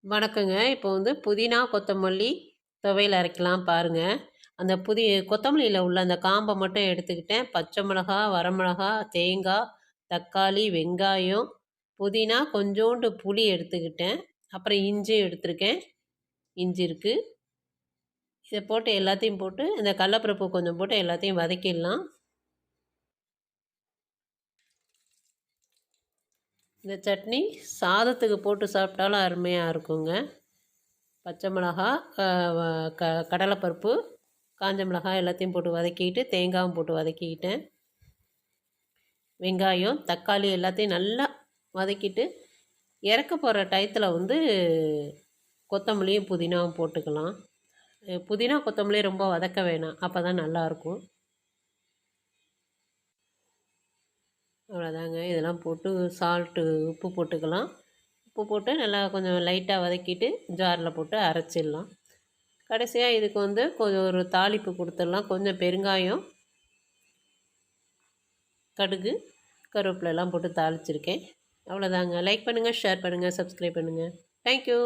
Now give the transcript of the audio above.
வணக்கங்க. இப்போ வந்து புதினா, கொத்தமல்லி துவையல் அரைக்கலாம் பாருங்க. அந்த கொத்தமல்லியில உள்ள அந்த காம்ப மட்டும் எடுத்துக்கிட்டேன். பச்சை மிளகா, வரமிளகா, தேங்காய், தக்காளி, வெங்காயம், புதினா, கொஞ்சோண்டு புளி எடுத்துக்கிட்டேன். அப்புறம் இஞ்சி எடுத்திருக்கேன். இஞ்சி இருக்கு. இத போட்டு எல்லாத்தையும் போட்டு இந்த கடலப்பருப்பு கொஞ்சம் போட்டு எல்லாத்தையும் வதக்கிடலாம். இந்த சட்னி சாதத்துக்கு போட்டு சாப்பிட்டாலும் அருமையா இருக்குங்க. பச்சை மிளகா, அ வ கடலைப்பருப்பு, காஞ்ச மிளகாய் எல்லாத்தையும் போட்டு வதக்கிட்டு, தேங்காயும் போட்டு வதக்கிக்கிட்டேன். வெங்காயம், தக்காளி எல்லாத்தையும் நல்லா வதக்கிட்டு, இறக்க போகிற டயத்தில் வந்து கொத்தமல்லியும், புதினாவும் போட்டுக்கலாம். புதினா, கொத்தமல்லி ரொம்ப வதக்க வேணாம். அப்போ தான் நல்லாயிருக்கும். அவ்வளோதாங்க. இதெல்லாம் போட்டு உப்பு போட்டுக்கலாம். உப்பு போட்டு நல்லா கொஞ்சம் லைட்டாக வதக்கிட்டு, ஜாரில் போட்டு அரைச்சிடலாம். கடைசியாக இதுக்கு வந்து கொஞ்சம் ஒரு தாளிப்பு கொடுத்துடலாம். கொஞ்சம் பெருங்காயம், கடுகு, கருவேப்பிலெல்லாம் போட்டு தாளிச்சிருக்கேன். அவ்வளோதாங்க. லைக் பண்ணுங்கள், ஷேர் பண்ணுங்கள், சப்ஸ்கிரைப் பண்ணுங்கள். தேங்க்யூ.